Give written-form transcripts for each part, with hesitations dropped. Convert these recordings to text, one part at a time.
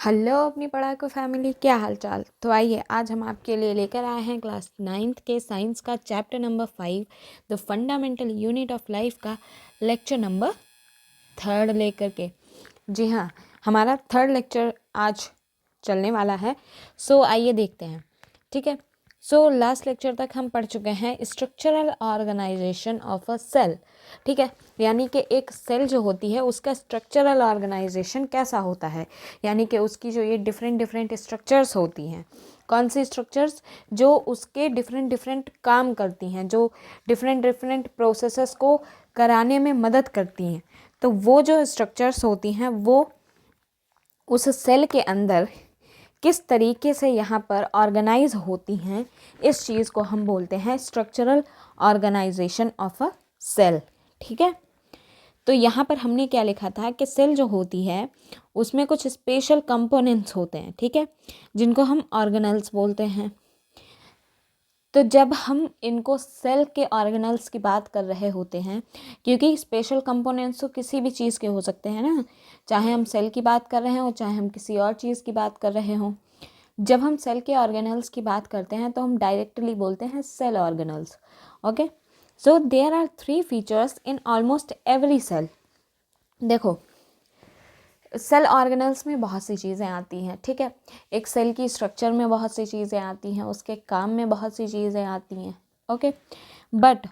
Hello अपनी पढ़ाकू family, क्या हाल चाल। तो आइए आज हम आपके लिए लेकर आए हैं क्लास 9th के साइंस का chapter number 5 the fundamental unit of life का लेक्चर नंबर 3 लेकर के। जी हाँ, हमारा 3rd लेक्चर आज चलने वाला है। सो आइए देखते हैं। ठीक है, सो लास्ट लेक्चर तक हम पढ़ चुके हैं structural organisation of a cell. ठीक है, यानी कि एक सेल जो होती है उसका स्ट्रक्चरल ऑर्गेनाइजेशन कैसा होता है, यानी कि उसकी जो ये डिफरेंट डिफरेंट स्ट्रक्चर्स होती हैं, कौन सी स्ट्रक्चर्स जो उसके डिफरेंट डिफरेंट काम करती हैं, जो डिफरेंट डिफरेंट प्रोसेसेस को कराने में मदद करती हैं। तो वो जो स्ट्रक्चर्स होती हैं वो उस सेल के अंदर किस तरीके से यहाँ पर ऑर्गेनाइज होती हैं, इस चीज़ को हम बोलते हैं structural organisation of a cell. ठीक है, तो यहाँ पर हमने क्या लिखा था कि सेल जो होती है उसमें कुछ स्पेशल कंपोनेंट्स होते हैं, ठीक है, जिनको हम ऑर्गेनल्स बोलते हैं। तो जब हम इनको सेल के ऑर्गेनल्स की बात कर रहे होते हैं, क्योंकि स्पेशल कंपोनेंट्स तो किसी भी चीज़ के हो सकते हैं ना, चाहे हम सेल की बात कर रहे हों चाहे हम किसी और चीज़ की बात कर रहे हों। जब हम सेल के ऑर्गेनल्स की बात करते हैं तो हम डायरेक्टली बोलते हैं cell organelles. Okay, so there are 3 features in almost every cell. देखो, सेल ऑर्गेनल्स में बहुत सी चीज़ें आती हैं। ठीक है, एक सेल की स्ट्रक्चर में बहुत सी चीज़ें आती हैं, उसके काम में बहुत सी चीज़ें आती हैं। ओके, बट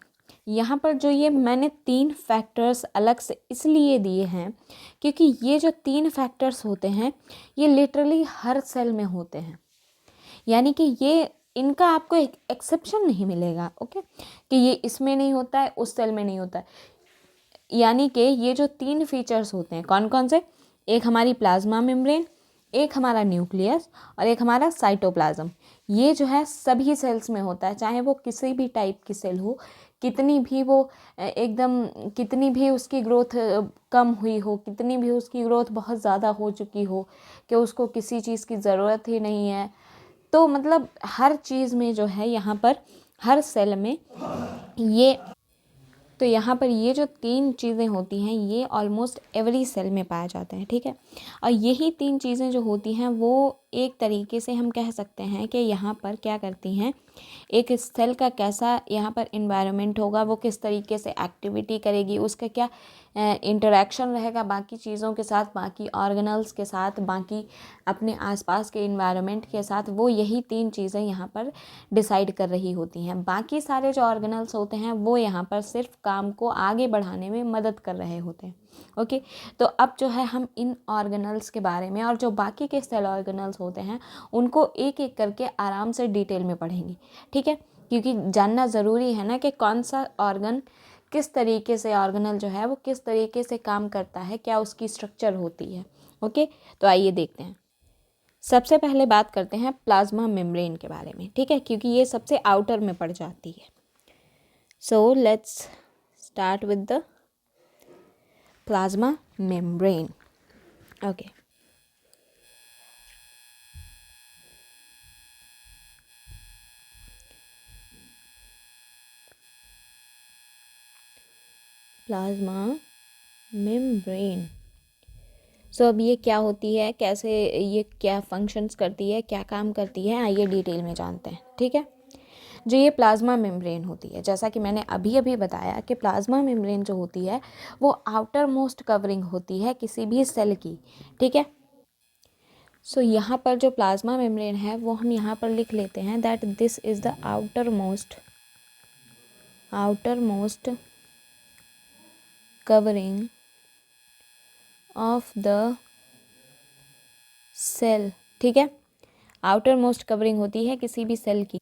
यहाँ पर जो ये मैंने 3 फैक्टर्स अलग से इसलिए दिए हैं क्योंकि ये जो 3 फैक्टर्स होते हैं ये लिटरली हर सेल में होते हैं, यानी कि ये इनका आपको एक एक्सेप्शन नहीं मिलेगा। ओके, कि ये इसमें नहीं होता है उस सेल में नहीं होता है। यानी कि ये जो 3 फीचर्स होते हैं, कौन कौन से, एक हमारी प्लाज्मा मेम्ब्रेन, एक हमारा न्यूक्लियस और एक हमारा साइटोप्लाज्म, ये जो है सभी सेल्स में होता है, चाहे वो किसी भी टाइप की सेल हो, कितनी भी वो एकदम कितनी भी उसकी ग्रोथ कम हुई हो, कितनी भी उसकी ग्रोथ बहुत ज़्यादा हो चुकी हो कि उसको किसी चीज़ की ज़रूरत ही नहीं है। तो मतलब हर चीज़ में जो है यहाँ पर हर सेल में ये, तो यहाँ पर ये जो 3 चीज़ें होती हैं ये ऑलमोस्ट एवरी सेल में पाए जाते हैं। ठीक है, और यही 3 चीज़ें जो होती हैं वो एक तरीके से हम कह सकते हैं कि यहाँ पर क्या करती हैं, एक सेल का कैसा यहाँ पर इन्वायरमेंट होगा, वो किस तरीके से एक्टिविटी करेगी, उसका क्या इंटरेक्शन रहेगा बाकी चीज़ों के साथ, बाकी ऑर्गेनल्स के साथ, बाकी अपने आसपास के इन्वायरमेंट के साथ, वो यही 3 चीज़ें यहाँ पर डिसाइड कर रही होती हैं। बाकी सारे जो ऑर्गेनल्स होते हैं वो यहाँ पर सिर्फ काम को आगे बढ़ाने में मदद कर रहे होते हैं। ओके, तो अब जो है हम इन ऑर्गेनल्स के बारे में और जो बाकी के सेल ऑर्गेनल्स होते हैं उनको एक एक करके आराम से डिटेल में पढ़ेंगे। ठीक है, क्योंकि जानना ज़रूरी है ना कि कौन सा ऑर्गन किस तरीके से, ऑर्गेनल जो है वो किस तरीके से काम करता है, क्या उसकी स्ट्रक्चर होती है। ओके, तो आइए देखते हैं। सबसे पहले बात करते हैं प्लाज्मा मेम्ब्रेन के बारे में। ठीक है, क्योंकि ये सबसे आउटर में पड़ जाती है। So let's start with the plasma membrane. Okay, plasma membrane. So अब ये क्या होती है, कैसे, ये क्या फंक्शंस करती है, क्या काम करती है, आइए डिटेल में जानते हैं। ठीक है, जो ये प्लाज्मा मेम्ब्रेन होती है, जैसा कि मैंने अभी अभी बताया कि प्लाज्मा मेम्ब्रेन जो होती है वो आउटर मोस्ट कवरिंग होती है किसी भी सेल की। ठीक है, सो यहाँ पर जो प्लाज्मा मेम्ब्रेन है वो हम यहाँ पर लिख लेते हैं that this is the outermost covering of the cell. ठीक है, आउटर मोस्ट कवरिंग होती है किसी भी सेल की।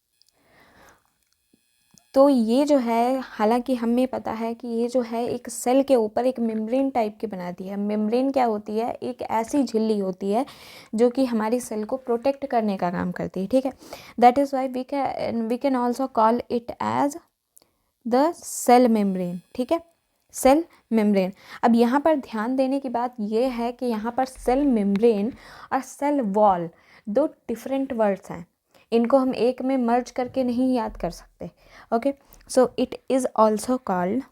तो ये जो है, हालांकि हमें पता है कि ये जो है एक सेल के ऊपर एक मेम्ब्रेन टाइप की बनाती है। मेम्ब्रेन क्या होती है, एक ऐसी झिल्ली होती है जो कि हमारी सेल को प्रोटेक्ट करने का काम करती है। ठीक है, that is why we can also call it as the cell membrane. ठीक है, सेल मेम्ब्रेन। अब यहाँ पर ध्यान देने की बात यह है कि यहाँ पर सेल मेम्ब्रेन और सेल वॉल 2 डिफरेंट वर्ड्स हैं, इनको हम एक में मर्ज करके नहीं याद कर सकते। Okay, so it is also called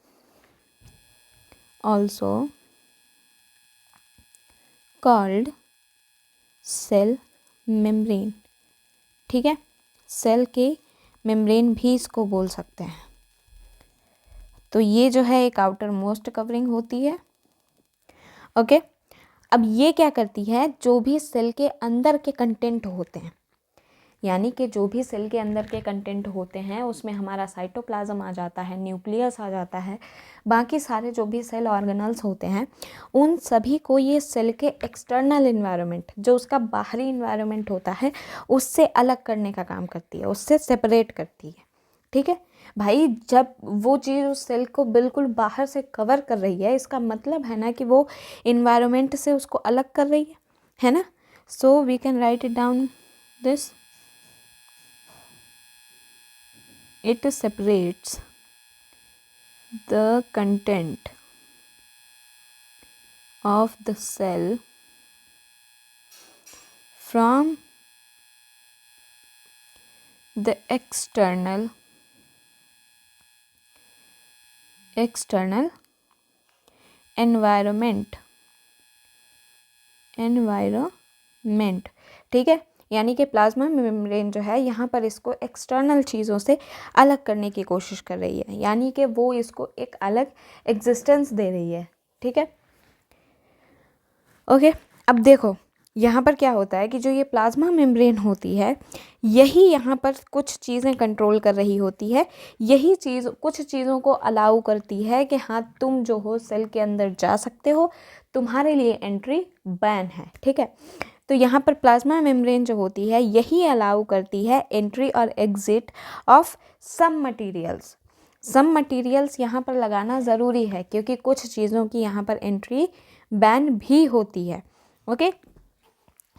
cell membrane, ठीक है, सेल के मेम्ब्रेन भी इसको बोल सकते हैं। तो ये जो है एक आउटर मोस्ट कवरिंग होती है। ओके, अब ये क्या करती है, जो भी सेल के अंदर के कंटेंट होते हैं, यानी कि जो भी सेल के अंदर के कंटेंट होते हैं उसमें हमारा साइटोप्लाज्म आ जाता है, न्यूक्लियस आ जाता है, बाकी सारे जो भी सेल ऑर्गेनल्स होते हैं उन सभी को ये सेल के एक्सटर्नल इन्वायरमेंट, जो उसका बाहरी इन्वायरमेंट होता है, उससे अलग करने का काम करती है, उससे सेपरेट करती है। ठीक है भाई, जब वो चीज़ उस सेल को बिल्कुल बाहर से कवर कर रही है, इसका मतलब है ना कि वो इन्वायरमेंट से उसको अलग कर रही है ना। So we can write it down this, it separates the content of the cell from the external environment। ठीक है, यानी कि प्लाज्मा मेम्ब्रेन जो है यहाँ पर इसको एक्सटर्नल चीज़ों से अलग करने की कोशिश कर रही है, यानी कि वो इसको एक अलग एग्जिस्टेंस दे रही है। ठीक है, ओके। अब देखो यहाँ पर क्या होता है कि जो ये प्लाज्मा मेम्ब्रेन होती है, यही यहाँ पर कुछ चीज़ें कंट्रोल कर रही होती है, यही चीज़ कुछ चीज़ों को अलाउ करती है कि हाँ तुम जो हो सेल के अंदर जा सकते हो, तुम्हारे लिए एंट्री बैन है। ठीक है, तो यहाँ पर प्लाज्मा मेम्ब्रेन जो होती है यही अलाउ करती है एंट्री और exit of some materials. Some materials यहाँ पर लगाना ज़रूरी है क्योंकि कुछ चीज़ों की यहाँ पर एंट्री बैन भी होती है। ओके,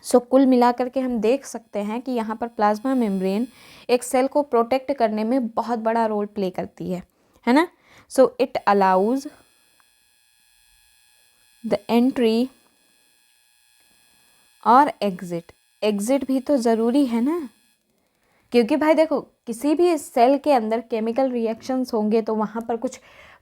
सो कुल मिलाकर के हम देख सकते हैं कि यहाँ पर प्लाज्मा मेम्ब्रेन एक सेल को प्रोटेक्ट करने में बहुत बड़ा रोल प्ले करती है ना। So it allows the entry और एग्जिट भी तो ज़रूरी है ना, क्योंकि भाई देखो किसी भी सेल के अंदर केमिकल रिएक्शंस होंगे तो वहाँ पर कुछ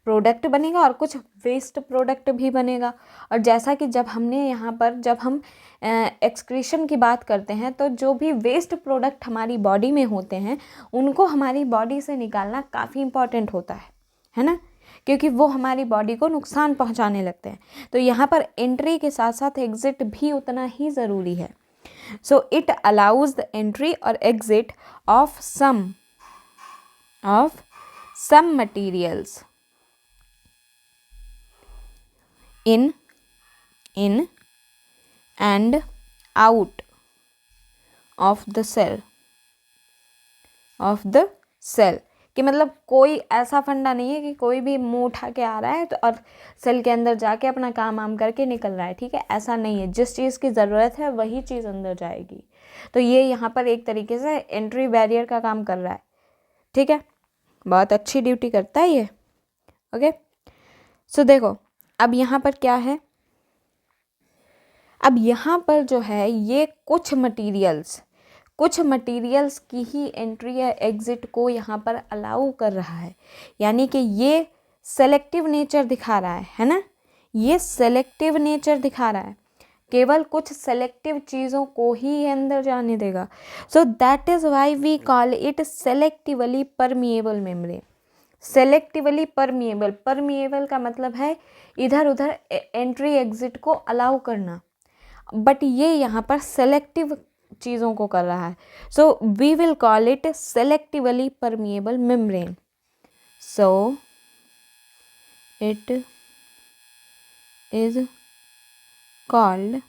प्रोडक्ट बनेगा और कुछ वेस्ट प्रोडक्ट भी बनेगा। और जैसा कि जब हमने यहाँ पर जब हम एक्सक्रीशन की बात करते हैं तो जो भी वेस्ट प्रोडक्ट हमारी बॉडी में होते हैं उनको हमारी बॉडी से निकालना काफ़ी इम्पॉर्टेंट होता है ना, क्योंकि वो हमारी बॉडी को नुकसान पहुँचाने लगते हैं। तो यहाँ पर एंट्री के साथ साथ एग्जिट भी उतना ही ज़रूरी है। So it allows the entry or exit of some materials in and out of the cell कि मतलब कोई ऐसा फंडा नहीं है कि कोई भी मुंह उठा के आ रहा है तो और सेल के अंदर जाके अपना काम करके निकल रहा है। ठीक है, ऐसा नहीं है, जिस चीज़ की ज़रूरत है वही चीज़ अंदर जाएगी। तो ये यहाँ पर एक तरीके से एंट्री बैरियर का काम कर रहा है। ठीक है, बहुत अच्छी ड्यूटी करता है ये। ओके, सो देखो अब यहाँ पर क्या है, अब यहाँ पर जो है ये कुछ मटेरियल्स की ही एंट्री या एग्जिट को यहाँ पर अलाउ कर रहा है, यानी कि ये सेलेक्टिव नेचर दिखा रहा है ना, ये सेलेक्टिव नेचर दिखा रहा है, केवल कुछ सेलेक्टिव चीज़ों को ही अंदर जाने देगा। So that is why we call it selectively permeable membrane. Selectively permeable का मतलब है इधर उधर एंट्री एग्जिट को अलाउ करना, बट ये यहाँ पर सेलेक्टिव चीज़ों को कर रहा है। So we will call it selectively permeable membrane. So it is called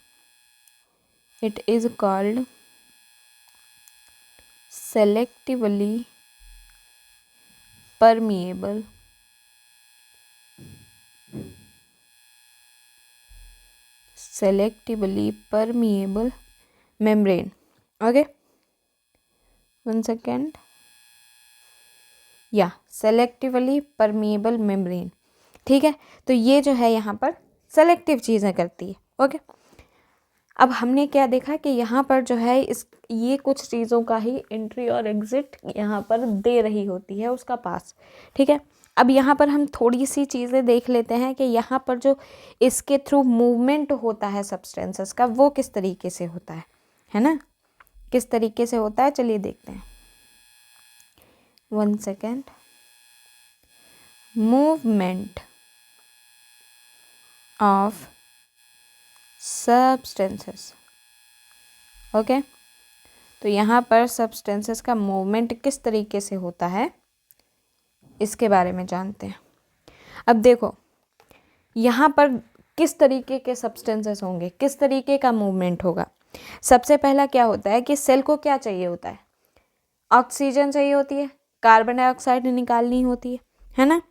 selectively permeable membrane. Okay, one second. या सेलेक्टिवली परमिएबल मेम्ब्रेन। ठीक है, तो ये जो है यहाँ पर सेलेक्टिव चीज़ें करती है। ओके, अब हमने क्या देखा कि यहाँ पर जो है ये कुछ चीज़ों का ही एंट्री और एग्जिट यहाँ पर दे रही होती है उसका पास। ठीक है, अब यहाँ पर हम थोड़ी सी चीज़ें देख लेते हैं कि यहाँ पर जो इसके थ्रू मूवमेंट होता है सब्सटेंसेस का वो किस तरीके से होता है। है ना। किस तरीके से होता है चलिए देखते हैं। 1 second. Movement of substances. Okay, तो यहाँ पर सब्सटेंसेस का मूवमेंट किस तरीके से होता है इसके बारे में जानते हैं। अब देखो यहाँ पर किस तरीके के सब्सटेंसेस होंगे, किस तरीके का मूवमेंट होगा। सबसे पहला क्या होता है कि सेल को क्या चाहिए होता है, ऑक्सीजन चाहिए होती है, कार्बन डाइऑक्साइड निकालनी होती है ना।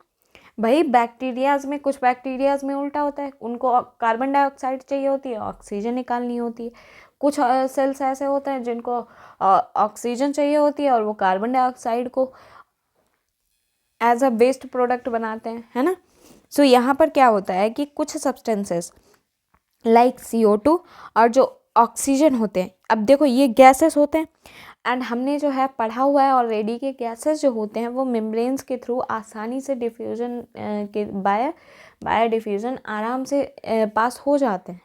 भाई बैक्टीरियाज में, कुछ बैक्टीरियाज में उल्टा होता है, उनको कार्बन डाइऑक्साइड चाहिए होती है, ऑक्सीजन निकालनी होती है। कुछ सेल्स ऐसे होते हैं जिनको ऑक्सीजन चाहिए होती है और वो कार्बन डाइऑक्साइड को एज अ वेस्ट प्रोडक्ट बनाते हैं, है ना। सो यहाँ पर क्या होता है कि कुछ सब्सटेंसेस लाइक CO2 और जो ऑक्सीजन होते हैं, अब देखो ये गैसेस होते हैं एंड हमने जो है पढ़ा हुआ है ऑलरेडी कि गैसेस जो होते हैं वो मेम्ब्रेन्स के थ्रू आसानी से डिफ्यूजन के बाय डिफ्यूजन आराम से पास हो जाते हैं।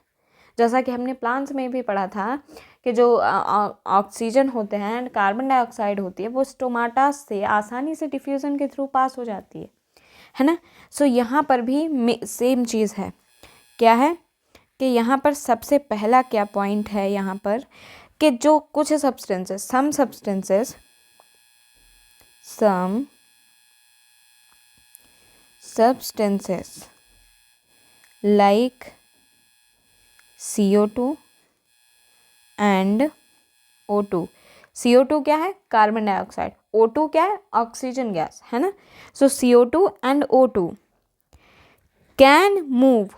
जैसा कि हमने प्लांट्स में भी पढ़ा था कि जो ऑक्सीजन होते हैं एंड कार्बन डाइऑक्साइड होती है वो स्टोमाटा से आसानी से डिफ्यूजन के थ्रू पास हो जाती है ना। सो यहाँ पर भी सेम चीज़ है। क्या है कि यहाँ पर सबसे पहला क्या पॉइंट है यहाँ पर कि जो कुछ substances, some substances like CO2 and O2। CO2 क्या है, कार्बन डाइऑक्साइड, O2 क्या है, ऑक्सीजन गैस, है ना। सो CO2 and O2 can move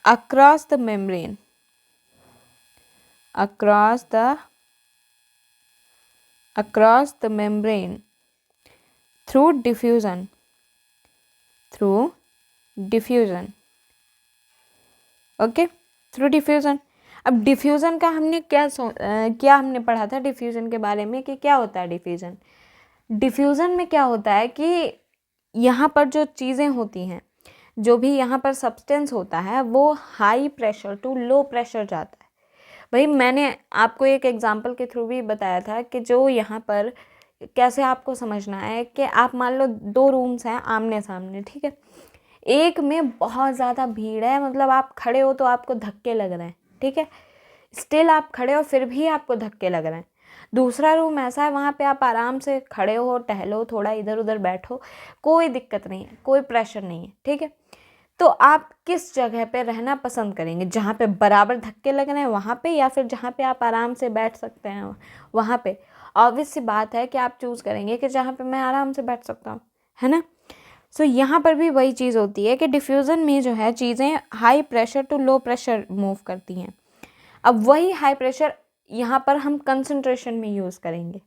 across the membrane through diffusion okay, through diffusion. अब डिफ्यूज़न का हमने क्या हमने पढ़ा था डिफ्यूज़न के बारे में कि क्या होता है डिफ्यूज़न। डिफ्यूज़न में क्या होता है कि यहाँ पर जो चीज़ें होती हैं, जो भी यहाँ पर सब्सटेंस होता है वो high pressure to low pressure जाता है। भाई मैंने आपको एक एग्जांपल के थ्रू भी बताया था कि जो यहाँ पर कैसे आपको समझना है कि आप मान लो 2 रूम्स हैं आमने सामने, ठीक है। एक में बहुत ज़्यादा भीड़ है, मतलब आप खड़े हो तो आपको धक्के लग रहे हैं, ठीक है, स्टिल आप खड़े हो फिर भी आपको धक्के लग रहे हैं। दूसरा रूम ऐसा है वहाँ पे आप आराम से खड़े हो, टहलो, थोड़ा इधर उधर बैठो, कोई दिक्कत नहीं है, कोई प्रेशर नहीं है, ठीक है। तो आप किस जगह पे रहना पसंद करेंगे, जहाँ पे बराबर धक्के लग रहे हैं वहाँ पे, या फिर जहाँ पे आप आराम से बैठ सकते हैं वहाँ पे। ऑब्वियस सी बात है कि आप चूज़ करेंगे कि जहाँ पे मैं आराम से बैठ सकता हूँ, है ना। सो यहाँ पर भी वही चीज़ होती है कि डिफ्यूज़न में जो है चीज़ें high pressure to low pressure move करती हैं। अब वही हाई प्रेशर यहाँ पर हम कंसंट्रेशन में यूज़ करेंगे,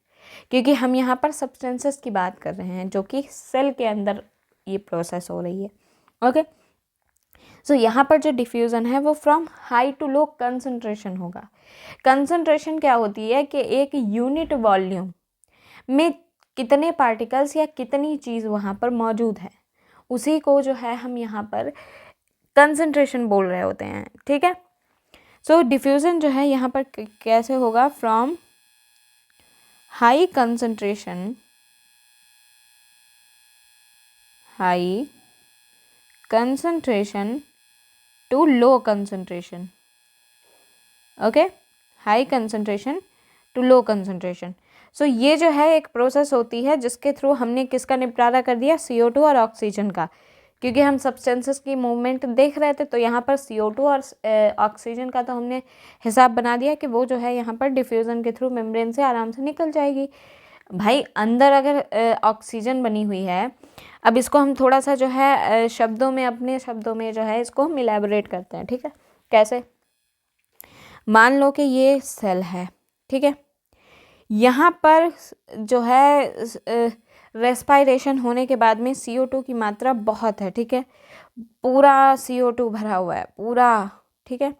क्योंकि हम यहाँ पर सब्सटेंसेस की बात कर रहे हैं जो कि सेल के अंदर ये प्रोसेस हो रही है। ओके, सो यहाँ पर जो डिफ्यूज़न है वो from high to low concentration होगा। कंसंट्रेशन क्या होती है कि एक यूनिट वॉल्यूम में कितने पार्टिकल्स या कितनी चीज़ वहाँ पर मौजूद है, उसी को जो है हम यहाँ पर कंसंट्रेशन बोल रहे होते हैं, ठीक है। सो डिफ्यूज़न जो है यहाँ पर कैसे होगा, from high concentration to low concentration. Okay, high concentration to low concentration. So ये जो है एक प्रोसेस होती है जिसके थ्रू हमने किसका निपटारा कर दिया, CO2 और ऑक्सीजन का, क्योंकि हम सब्सटेंसेस की मूवमेंट देख रहे थे। तो यहाँ पर CO2 और ऑक्सीजन का तो हमने हिसाब बना दिया कि वो जो है यहाँ पर डिफ्यूज़न के थ्रू मेम्ब्रेन से आराम से निकल जाएगी। भाई अंदर अगर ऑक्सीजन बनी हुई है, अब इसको हम थोड़ा सा जो है शब्दों में, अपने शब्दों में जो है इसको हम इलेबोरेट करते हैं, ठीक है। कैसे, मान लो कि ये सेल है, ठीक है, यहाँ पर जो है रेस्पायरेशन होने के बाद में CO2 की मात्रा बहुत है, ठीक है, पूरा CO2 भरा हुआ है पूरा, ठीक है।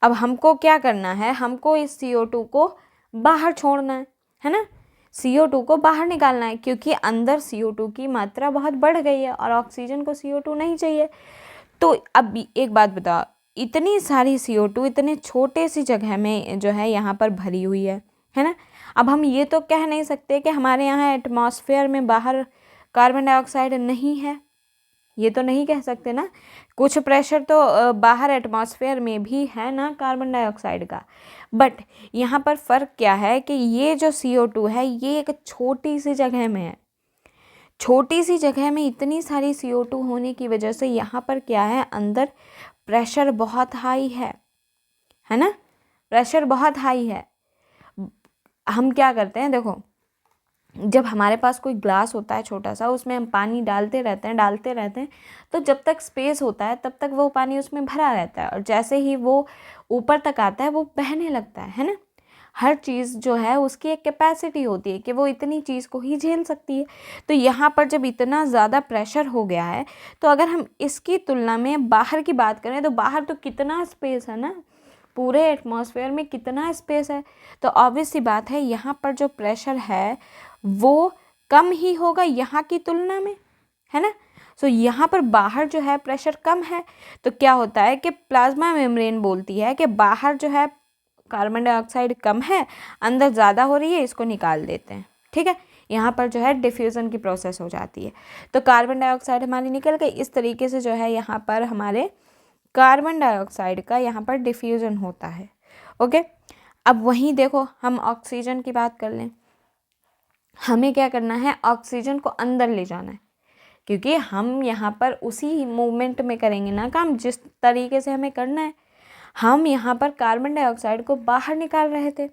अब हमको क्या करना है, हमको इस CO2 को बाहर छोड़ना है ना, CO2 को बाहर निकालना है, क्योंकि अंदर CO2 की मात्रा बहुत बढ़ गई है और ऑक्सीजन को CO2 नहीं चाहिए। तो अब एक बात बताओ, इतनी सारी CO2 इतने छोटे सी जगह में जो है यहाँ पर भरी हुई है ना। अब हम ये तो कह नहीं सकते कि हमारे यहाँ एटमॉस्फेयर में बाहर कार्बन डाइऑक्साइड नहीं है, ये तो नहीं कह सकते ना। कुछ प्रेशर तो बाहर एटमॉस्फेयर में भी है ना कार्बन डाइऑक्साइड का। बट यहाँ पर फ़र्क क्या है कि ये जो CO2 है ये एक छोटी सी जगह में है। छोटी सी जगह में इतनी सारी CO2 होने की वजह से यहाँ पर क्या है, अंदर प्रेशर बहुत हाई है ना, प्रेशर बहुत हाई है। हम क्या करते हैं, देखो जब हमारे पास कोई ग्लास होता है छोटा सा, उसमें हम पानी डालते रहते हैं तो जब तक स्पेस होता है तब तक वो पानी उसमें भरा रहता है, और जैसे ही वो ऊपर तक आता है वो बहने लगता है ना। हर चीज़ जो है उसकी एक कैपेसिटी होती है कि वो इतनी चीज़ को ही झेल सकती है। तो यहाँ पर जब इतना ज़्यादा प्रेशर हो गया है, तो अगर हम इसकी तुलना में बाहर की बात करें तो बाहर तो कितना स्पेस है ना, पूरे एटमॉस्फेयर में कितना स्पेस है। तो ऑब्वियस सी बात है यहाँ पर जो प्रेशर है वो कम ही होगा यहाँ की तुलना में, है ना। सो यहाँ पर बाहर जो है प्रेशर कम है, तो क्या होता है कि प्लाज्मा मेम्ब्रेन बोलती है कि बाहर जो है कार्बन डाइऑक्साइड कम है, अंदर ज़्यादा हो रही है, इसको निकाल देते हैं। ठीक है, यहाँ पर जो है डिफ्यूज़न की प्रोसेस हो जाती है। तो कार्बन डाइऑक्साइड हमारी निकल गई। इस तरीके से जो है यहाँ पर हमारे कार्बन डाइऑक्साइड का यहाँ पर डिफ्यूज़न होता है। ओके, अब वहीं देखो हम ऑक्सीजन की बात कर लें। हमें क्या करना है, ऑक्सीजन को अंदर ले जाना है, क्योंकि हम यहाँ पर उसी मूवमेंट में करेंगे ना काम जिस तरीके से हमें करना है। हम यहाँ पर कार्बन डाइऑक्साइड को बाहर निकाल रहे थे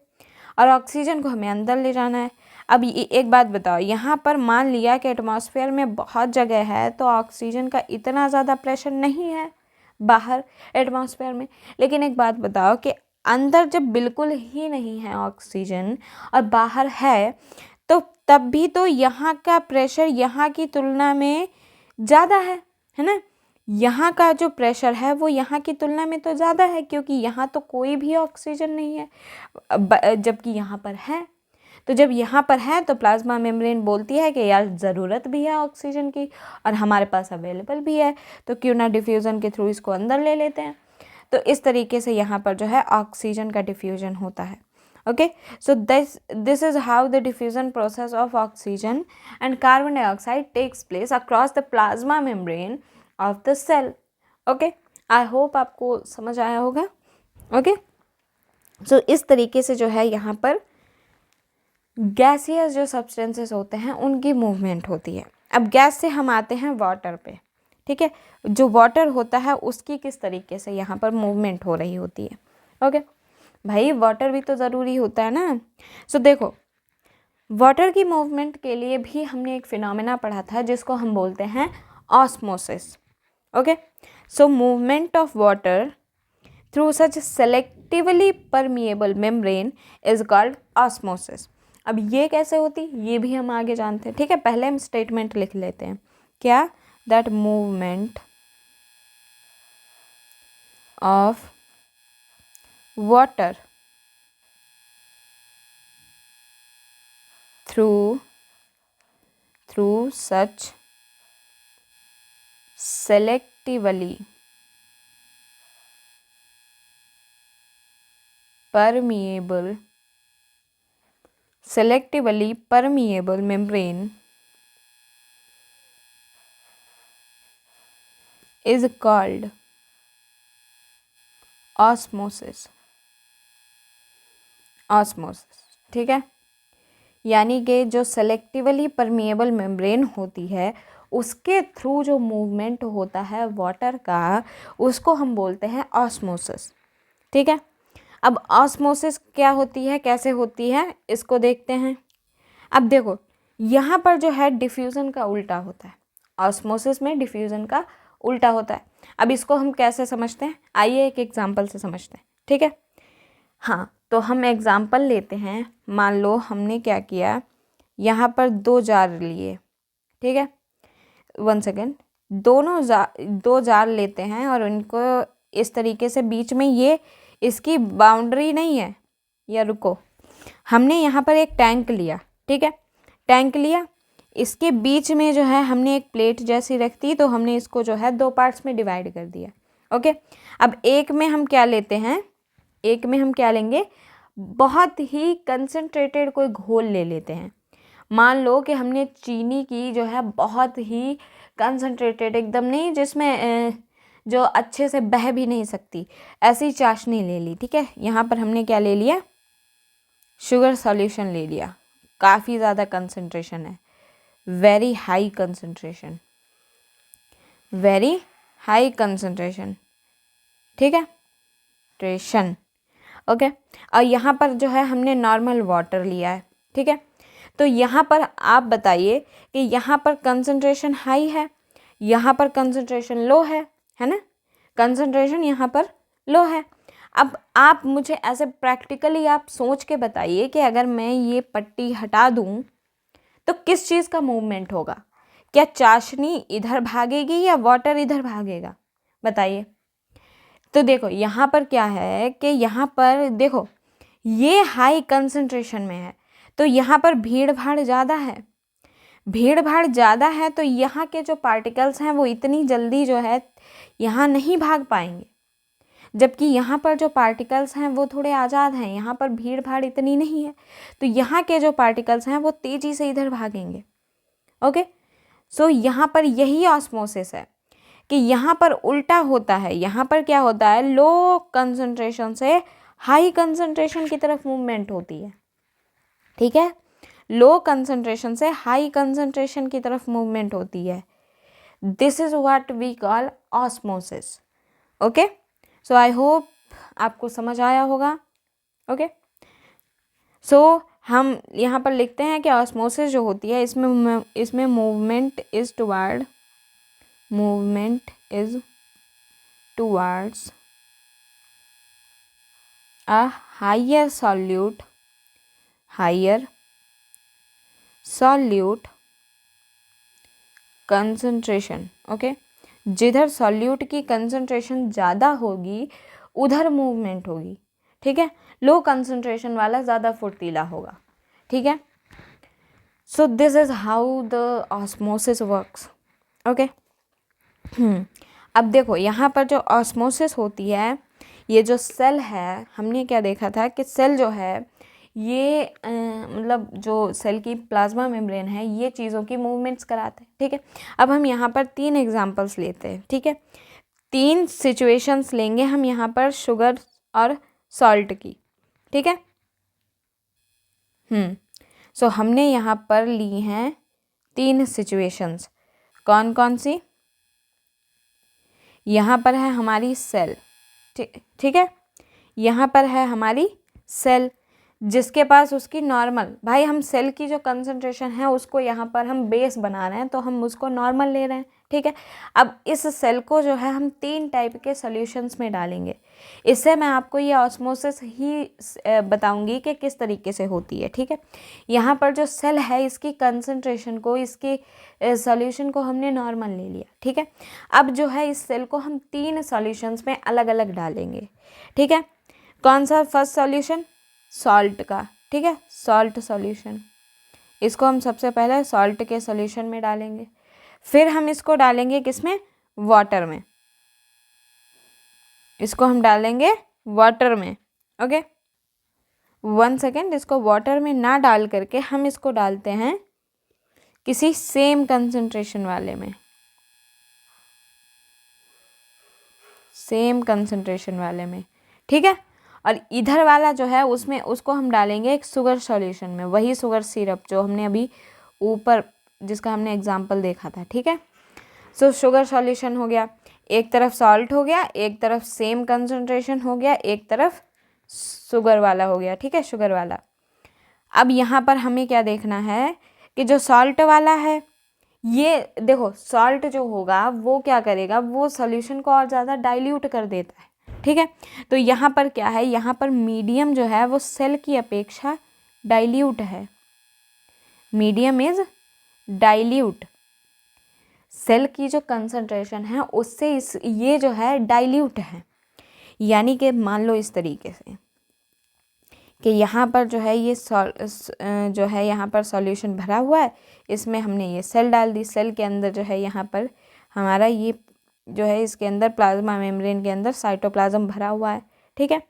और ऑक्सीजन को हमें अंदर ले जाना है। अब एक बात बताओ, यहाँ पर मान लिया कि एटमॉस्फेयर में बहुत जगह है तो ऑक्सीजन का इतना ज़्यादा प्रेशर नहीं है बाहर एटमॉस्फेयर में, लेकिन एक बात बताओ कि अंदर जब बिल्कुल ही नहीं है ऑक्सीजन और बाहर है, तो तब भी तो यहाँ का प्रेशर यहाँ की तुलना में ज़्यादा है ना। यहाँ का जो प्रेशर है वो यहाँ की तुलना में तो ज़्यादा है, क्योंकि यहाँ तो कोई भी ऑक्सीजन नहीं है, जबकि यहाँ पर है। तो जब यहाँ पर है तो प्लाज्मा मेम्ब्रेन बोलती है कि यार ज़रूरत भी है ऑक्सीजन की और हमारे पास अवेलेबल भी है, तो क्यों ना डिफ्यूज़न के थ्रू इसको अंदर ले लेते हैं। तो इस तरीके से यहाँ पर जो है ऑक्सीजन का डिफ्यूज़न होता है। Okay, so this is how the diffusion process of oxygen and carbon dioxide takes place across the plasma membrane of the cell. Okay, I hope आपको समझ आया होगा। Okay, so इस तरीके से जो है यहाँ पर गैसियस जो सब्सटेंसेस होते हैं उनकी मूवमेंट होती है। अब गैस से हम आते हैं वाटर पे। ठीक है, जो वाटर होता है उसकी किस तरीके से यहाँ पर मूवमेंट हो रही होती है। ओके भाई, वाटर भी तो ज़रूरी होता है ना। सो देखो, वाटर की मूवमेंट के लिए भी हमने एक फिनोमेना पढ़ा था जिसको हम बोलते हैं osmosis. Okay, so movement of water through such selectively permeable membrane is called osmosis. अब ये कैसे होती, ये भी हम आगे जानते हैं। ठीक है, पहले हम स्टेटमेंट लिख लेते हैं। क्या, that movement of water through such selectively permeable membrane is called osmosis। ठीक है, यानी कि जो सेलेक्टिवली परमिएबल मेम्ब्रेन होती है उसके थ्रू जो मूवमेंट होता है वाटर का, उसको हम बोलते हैं ऑस्मोसिस। ठीक है, अब ऑस्मोसिस क्या होती है, कैसे होती है, इसको देखते हैं। अब देखो, यहाँ पर जो है डिफ्यूज़न का उल्टा होता है। ऑस्मोसिस में डिफ्यूज़न का उल्टा होता है। अब इसको हम कैसे समझते हैं, आइए एक एग्जांपल से समझते हैं। ठीक है, हाँ, तो हम एग्जांपल लेते हैं। मान लो हमने क्या किया, यहाँ पर 2 जार लिए। ठीक है, 1 सेकेंड, दो जार लेते हैं और इनको इस तरीके से बीच में ये इसकी बाउंड्री नहीं है, या रुको, हमने यहाँ पर एक टैंक लिया। ठीक है, टैंक लिया, इसके बीच में जो है हमने एक प्लेट जैसी रख दी, तो हमने इसको जो है 2 पार्ट्स में डिवाइड कर दिया। ओके, अब एक में हम क्या लेते हैं, एक में हम क्या लेंगे, बहुत ही कंसंट्रेटेड कोई घोल ले लेते हैं। मान लो कि हमने चीनी की जो है बहुत ही कंसंट्रेटेड, एकदम नहीं जिसमें जो अच्छे से बह भी नहीं सकती, ऐसी चाशनी ले ली। ठीक है, यहाँ पर हमने क्या ले लिया, शुगर सॉल्यूशन ले लिया। काफ़ी ज़्यादा कंसंट्रेशन है, very high concentration, very high concentration. ठीक है, ट्रेशन। ओके, और यहाँ पर जो है हमने नॉर्मल वाटर लिया है। ठीक है, तो यहाँ पर आप बताइए कि यहाँ पर कंसंट्रेशन हाई है, यहाँ पर कंसंट्रेशन लो है ना, कंसंट्रेशन यहाँ पर लो है। अब आप मुझे ऐसे प्रैक्टिकली आप सोच के बताइए कि अगर मैं ये पट्टी हटा दूँ तो किस चीज़ का मूवमेंट होगा, क्या चाशनी इधर भागेगी या वाटर इधर भागेगा, बताइए। तो देखो यहाँ पर क्या है कि यहाँ पर देखो ये हाई कंसंट्रेशन में है, तो यहाँ पर भीड़ भाड़ ज़्यादा है, भीड़ भाड़ ज़्यादा है, तो यहाँ के जो पार्टिकल्स हैं वो इतनी जल्दी जो है यहाँ नहीं भाग पाएंगे, जबकि यहाँ पर जो पार्टिकल्स हैं वो थोड़े आज़ाद हैं, यहाँ पर भीड़ भाड़ इतनी नहीं है, तो यहाँ के जो पार्टिकल्स हैं वो तेज़ी से इधर भागेंगे। ओके, सो यहाँ पर यही ऑस्मोसिस है कि यहाँ पर उल्टा होता है, यहाँ पर क्या होता है, लो कंसंट्रेशन से हाई कंसंट्रेशन की तरफ मूवमेंट होती है। ठीक है, लो कंसंट्रेशन से हाई कंसंट्रेशन की तरफ मूवमेंट होती है। This is what we call osmosis. Okay, so I hope आपको समझ आया होगा। ओके, सो हम यहाँ पर लिखते हैं कि ऑस्मोसिस जो होती है इसमें movement is toward, movement is towards a higher solute concentration। Okay, जिधर सॉल्यूट की कंसंट्रेशन ज़्यादा होगी उधर मूवमेंट होगी। ठीक है, लो कंसंट्रेशन वाला ज़्यादा फुर्तीला होगा। ठीक है, so this is how the osmosis works. Okay, अब देखो यहाँ पर जो ऑस्मोसिस होती है, ये जो सेल है, हमने क्या देखा था कि सेल जो है ये मतलब जो सेल की प्लाज्मा मेम्ब्रेन है ये चीज़ों की मूवमेंट्स कराते हैं। ठीक है, अब हम यहाँ पर 3 एग्जांपल्स लेते हैं। ठीक है, 3 सिचुएशंस लेंगे हम यहाँ पर शुगर और सॉल्ट की। ठीक है, सो हमने यहाँ पर ली हैं 3 सिचुएशंस। कौन कौन सी, यहाँ पर है हमारी सेल। ठीक है, यहाँ पर है हमारी सेल जिसके पास उसकी नॉर्मल, भाई हम सेल की जो कंसंट्रेशन है उसको यहाँ पर हम बेस बना रहे हैं तो हम उसको नॉर्मल ले रहे हैं। ठीक है, अब इस सेल को जो है हम 3 टाइप के सॉल्यूशंस में डालेंगे। इससे मैं आपको ये ऑस्मोसिस ही बताऊंगी कि किस तरीके से होती है। ठीक है, यहाँ पर जो सेल है इसकी कंसंट्रेशन को, इसकी सॉल्यूशन को हमने नॉर्मल ले लिया। ठीक है, अब जो है इस सेल को हम 3 सॉल्यूशंस में अलग अलग डालेंगे। ठीक है, कौन सा, फर्स्ट सॉल्यूशन सॉल्ट का। ठीक है, सॉल्ट सॉल्यूशन, इसको हम सबसे पहले सॉल्ट के सॉल्यूशन में डालेंगे, फिर हम इसको डालेंगे किसमें, वाटर में, इसको हम डालेंगे वाटर में। ओके, 1 सेकेंड, इसको वाटर में ना डाल करके हम इसको डालते हैं किसी सेम कंसंट्रेशन वाले में, सेम कंसंट्रेशन वाले में। ठीक है, और इधर वाला जो है उसमें उसको हम डालेंगे एक शुगर सॉल्यूशन में, वही शुगर सिरप जो हमने अभी ऊपर जिसका हमने एग्जांपल देखा था। ठीक है, सो शुगर सॉल्यूशन हो गया, एक तरफ सॉल्ट हो गया, एक तरफ सेम कंसंट्रेशन हो गया, एक तरफ शुगर वाला हो गया। ठीक है, शुगर वाला। अब यहाँ पर हमें क्या देखना है कि जो सॉल्ट वाला है, ये देखो सॉल्ट जो होगा वो क्या करेगा, वो सॉल्यूशन को और ज़्यादा डाइल्यूट कर देता है। ठीक है, तो यहाँ पर क्या है, यहाँ पर मीडियम जो है वो सेल की अपेक्षा डाइल्यूट है, मीडियम इज डाइल्यूट, सेल की जो कंसंट्रेशन है उससे ये जो है डाइल्यूट है। यानी कि मान लो इस तरीके से कि यहाँ पर जो है ये जो है यहाँ पर सॉल्यूशन भरा हुआ है, इसमें हमने ये सेल डाल दी, सेल के अंदर जो है यहाँ पर हमारा ये जो है इसके अंदर प्लाज्मा मेम्ब्रेन के अंदर साइटोप्लाज्म भरा हुआ है, ठीक है।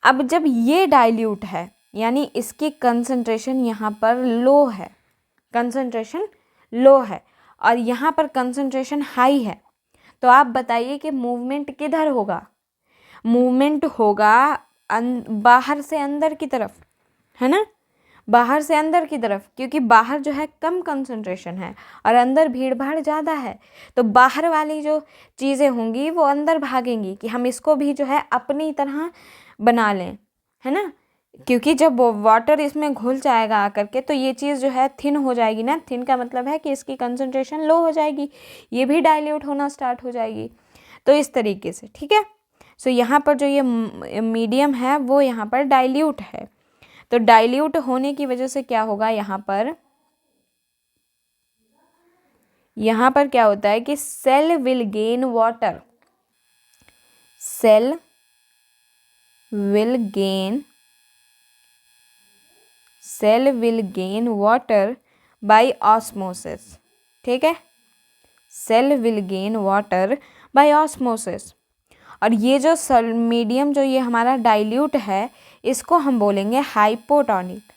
अब जब ये डाइल्यूट है यानी इसकी कंसंट्रेशन यहाँ पर लो है, कंसंट्रेशन लो है और यहाँ पर कंसंट्रेशन हाई है, तो आप बताइए कि मूवमेंट किधर होगा? मूवमेंट होगा बाहर से अंदर की तरफ, है ना, बाहर से अंदर की तरफ, क्योंकि बाहर जो है कम कंसंट्रेशन है और अंदर भीड़ भाड़ ज़्यादा है, तो बाहर वाली जो चीज़ें होंगी वो अंदर भागेंगी कि हम इसको भी जो है अपनी तरह बना लें, है ना, क्योंकि जब वाटर इसमें घुल जाएगा आकर के तो ये चीज़ जो है थिन हो जाएगी ना, थिन का मतलब है कि इसकी कंसंट्रेशन लो हो जाएगी, ये भी डाइल्यूट होना स्टार्ट हो जाएगी। तो इस तरीके से, ठीक है। सो यहाँ पर जो ये मीडियम है वो यहाँ पर डाइल्यूट है, तो डाइल्यूट होने की वजह से क्या होगा, यहाँ पर क्या होता है कि cell will gain water, cell will gain water by osmosis, ठीक है, cell will gain water by osmosis. और ये जो मीडियम जो ये हमारा डाइल्यूट है इसको हम बोलेंगे हाइपोटोनिक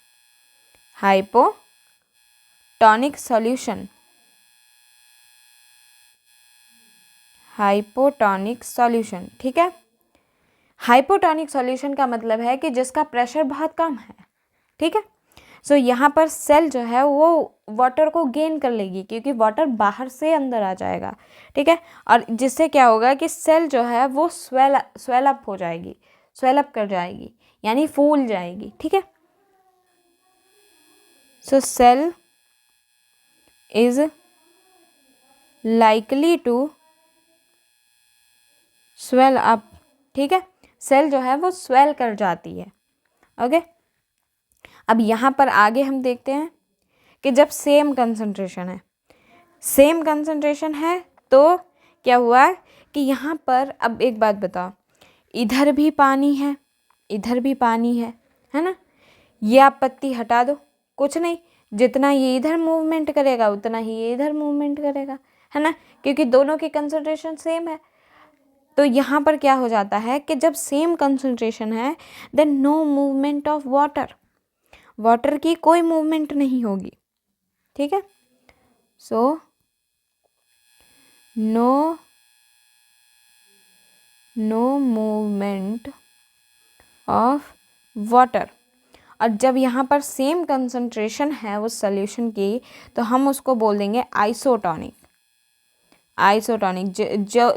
सॉल्यूशन, हाइपोटोनिक सॉल्यूशन, ठीक है। हाइपोटोनिक सॉल्यूशन का मतलब है कि जिसका प्रेशर बहुत कम है, ठीक है। सो यहाँ पर सेल जो है वो वाटर को गेन कर लेगी क्योंकि वाटर बाहर से अंदर आ जाएगा, ठीक है, और जिससे क्या होगा कि सेल जो है वो स्वेल अप हो जाएगी, स्वेल अप कर जाएगी यानी फूल जाएगी, ठीक है। So cell is likely to swell up, ठीक है, सेल जो है वो स्वेल कर जाती है, ओके। अब यहाँ पर आगे हम देखते हैं कि जब सेम कंसंट्रेशन है तो क्या हुआ कि यहाँ पर, अब एक बात बताओ, इधर भी पानी है, इधर भी पानी है ना, ये आप पत्ती हटा दो, कुछ नहीं, जितना ये इधर मूवमेंट करेगा उतना ही ये इधर मूवमेंट करेगा, है ना, क्योंकि दोनों की कंसंट्रेशन सेम है। तो यहाँ पर क्या हो जाता है कि जब सेम कंसंट्रेशन है then no movement of water, water की कोई मूवमेंट नहीं होगी, ठीक है। So no movement of water. और जब यहाँ पर सेम कंसंट्रेशन है उस सॉल्यूशन की तो हम उसको बोल देंगे आइसोटोनिक,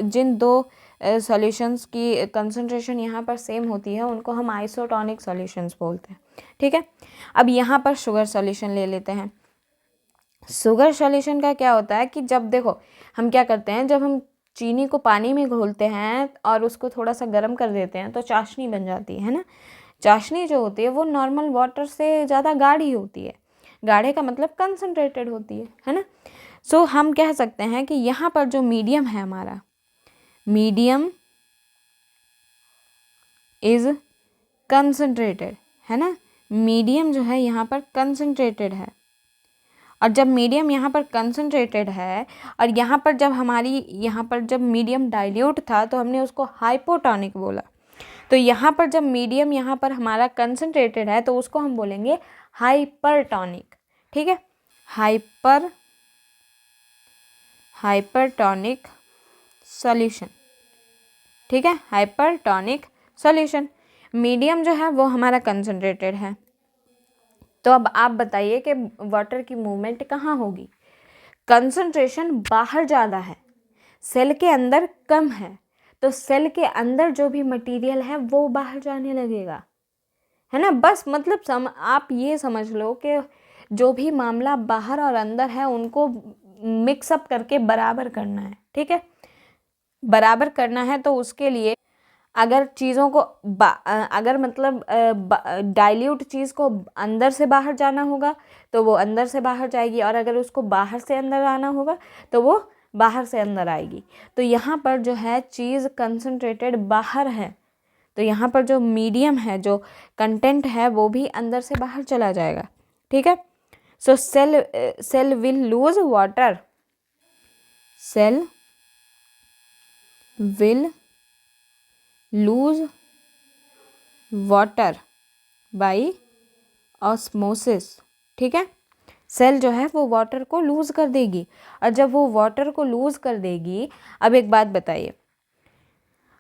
जिन दो सॉल्यूशंस की कंसंट्रेशन यहाँ पर सेम होती है उनको हम आइसोटोनिक सॉल्यूशंस बोलते हैं, ठीक है। अब यहाँ पर शुगर सॉल्यूशन ले लेते हैं। शुगर सॉल्यूशन का क्या होता है कि जब देखो हम क्या करते हैं, जब हम चीनी को पानी में घोलते हैं और उसको थोड़ा सा गर्म कर देते हैं तो चाशनी बन जाती है ना, चाशनी जो होती है वो नॉर्मल वाटर से ज़्यादा गाढ़ी होती है, गाढ़े का मतलब कंसंट्रेटेड होती है ना। सो हम कह सकते हैं कि यहाँ पर जो मीडियम है हमारा, मीडियम इज कंसंट्रेटेड, है ना, मीडियम जो है यहाँ पर कंसंट्रेटेड है। और जब मीडियम यहाँ पर कंसंट्रेटेड है और यहाँ पर जब जब मीडियम डाइल्यूट था तो हमने उसको हाइपोटोनिक बोला, तो यहाँ पर जब मीडियम यहाँ पर हमारा कंसंट्रेटेड है तो उसको हम बोलेंगे हाइपरटोनिक, ठीक है, हाइपरटोनिक सॉल्यूशन, ठीक है, हाइपरटोनिक सॉल्यूशन। मीडियम जो है वो हमारा कंसंट्रेटेड है, तो अब आप बताइए कि वाटर की मूवमेंट कहाँ होगी? कंसंट्रेशन बाहर ज़्यादा है, सेल के अंदर कम है, तो सेल के अंदर जो भी मटेरियल है वो बाहर जाने लगेगा, है ना। बस मतलब आप ये समझ लो कि जो भी मामला बाहर और अंदर है उनको मिक्सअप करके बराबर करना है, ठीक है, बराबर करना है। तो उसके लिए अगर चीज़ों को अगर मतलब डाइल्यूट चीज़ को अंदर से बाहर जाना होगा तो वो अंदर से बाहर जाएगी, और अगर उसको बाहर से अंदर आना होगा तो वो बाहर से अंदर आएगी। तो यहाँ पर जो है चीज़ कंसंट्रेटेड बाहर है, तो यहाँ पर जो मीडियम है, जो कंटेंट है वो भी अंदर से बाहर चला जाएगा, ठीक है। So cell will lose water. Cell will lose water by osmosis. ठीक है, सेल जो है वो वाटर को लूज कर देगी, और जब वो वाटर को लूज कर देगी, अब एक बात बताइए,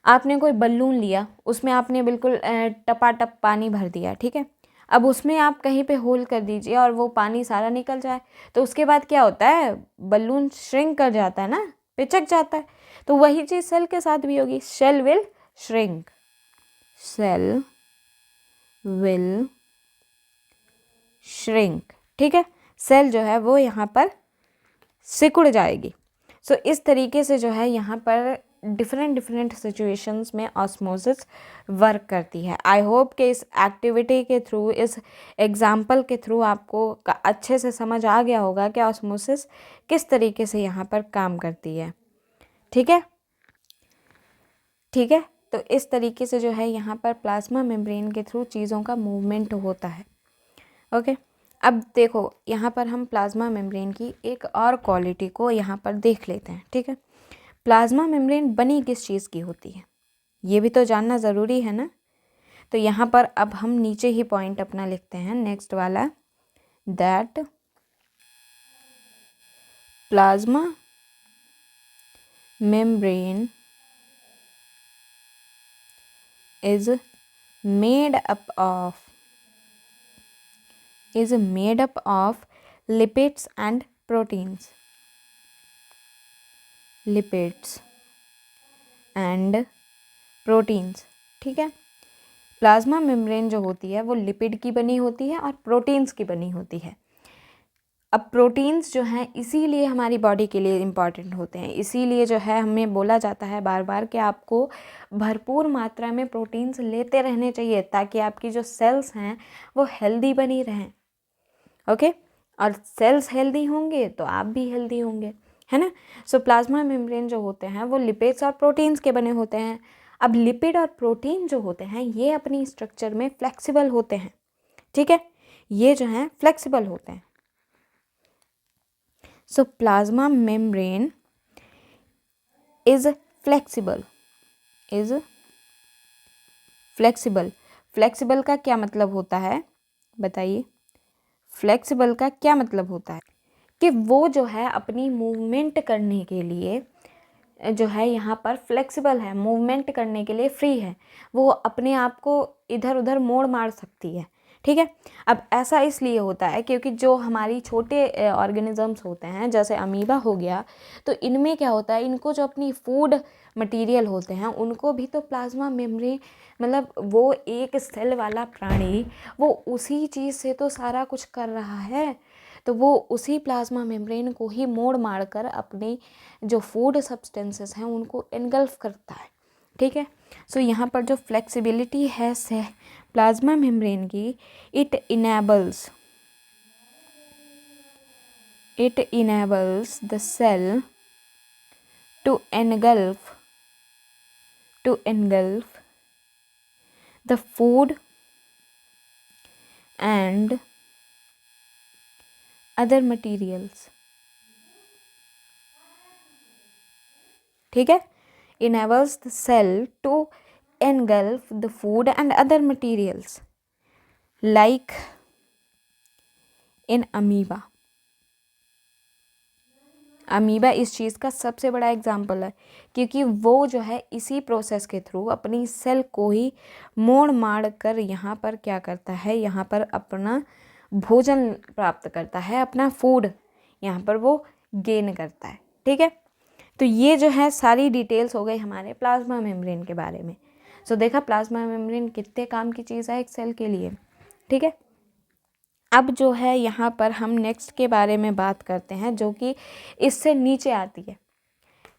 आपने कोई बलून लिया, उसमें आपने बिल्कुल टपाटप पानी भर दिया, ठीक है, अब उसमें आप कहीं पे होल कर दीजिए और वो पानी सारा निकल जाए, तो उसके बाद क्या होता है, बलून श्रिंक कर जाता है ना, पिचक जाता है। तो वही चीज़ सेल के साथ भी होगी, cell will shrink, cell will shrink. ठीक है, सेल जो है वो यहाँ पर सिकुड़ जाएगी। सो इस तरीके से जो है यहाँ पर डिफरेंट सिचुएशंस में ऑस्मोसिस वर्क करती है। आई होप कि इस एक्टिविटी के थ्रू, इस एग्जाम्पल के थ्रू आपको अच्छे से समझ आ गया होगा कि ऑस्मोसिस किस तरीके से यहाँ पर काम करती है। ठीक है, ठीक है, तो इस तरीके से जो है यहाँ पर प्लाज्मा मेम्ब्रेन के थ्रू चीज़ों का मूवमेंट होता है। ओके, अब देखो यहाँ पर हम प्लाज्मा मेम्ब्रेन की एक और क्वालिटी को यहाँ पर देख लेते हैं। ठीक है, प्लाज्मा मेम्ब्रेन बनी किस चीज़ की होती है, ये भी तो जानना ज़रूरी है ना। तो यहाँ पर अब हम नीचे ही पॉइंट अपना लिखते हैं, नेक्स्ट वाला, that plasma membrane is made up of lipids and proteins. Lipids and proteins. ठीक है, प्लाज्मा मेम्ब्रेन जो होती है वो लिपिड की बनी होती है और प्रोटीन्स की बनी होती है। अब प्रोटीन्स जो हैं इसीलिए हमारी बॉडी के लिए इम्पॉर्टेंट होते हैं, इसीलिए जो है हमें बोला जाता है बार बार कि आपको भरपूर मात्रा में प्रोटीन्स लेते रहने चाहिए, ताकि आपकी जो सेल्स हैं वो हेल्दी बनी रहें। ओके, और सेल्स हेल्दी होंगे तो आप भी हेल्दी होंगे, है ना। सो प्लाज्मा मेम्ब्रेन जो होते हैं वो लिपिड्स और प्रोटीन्स के बने होते हैं। अब लिपिड और प्रोटीन जो होते हैं ये अपनी स्ट्रक्चर में फ्लेक्सिबल होते हैं। ठीक है, ये जो हैं फ्लेक्सिबल होते हैं। So plasma membrane is flexible. Flexible का क्या मतलब होता है बताइए, फ्लेक्सिबल का क्या मतलब होता है कि वो जो है अपनी मूवमेंट करने के लिए जो है यहाँ पर फ्लेक्सिबल है, मूवमेंट करने के लिए फ्री है, वो अपने आप को इधर उधर मोड़ मार सकती है। ठीक है, अब ऐसा इसलिए होता है क्योंकि जो हमारी छोटे ऑर्गेनिजम्स होते हैं, जैसे अमीबा हो गया, तो इनमें क्या होता है, इनको जो अपनी फूड मटेरियल होते हैं उनको भी तो प्लाज्मा मेम्ब्रेन, मतलब वो एक सेल वाला प्राणी, वो उसी चीज़ से तो सारा कुछ कर रहा है, तो वो उसी प्लाज्मा मेम्ब्रेन को ही मोड़ मार कर अपनी जो फूड सब्सटेंसेस हैं उनको एनगल्फ करता है। ठीक है, सो यहाँ पर जो फ्लेक्सिबिलिटी है से प्लाज्मा मेम्ब्रेन की, it enables the cell to engulf the food and other materials. ठीक है, enables the cell to engulf the food and other materials like in amoeba. Amoeba इस चीज़ का सबसे बड़ा एग्जाम्पल है, क्योंकि वो जो है इसी प्रोसेस के थ्रू अपनी सेल को ही मोड़ मार कर यहाँ पर क्या करता है, यहाँ पर अपना भोजन प्राप्त करता है, अपना फूड यहाँ पर वो गेन करता है। ठीक है, तो ये जो है सारी डिटेल्स हो गई हमारे प्लाज्मा मेम्ब्रेन के बारे में। सो देखा प्लाज्मा मेम्ब्रेन कितने काम की चीज़ है एक सेल के लिए। ठीक है, अब जो है यहाँ पर हम नेक्स्ट के बारे में बात करते हैं जो कि इससे नीचे आती है,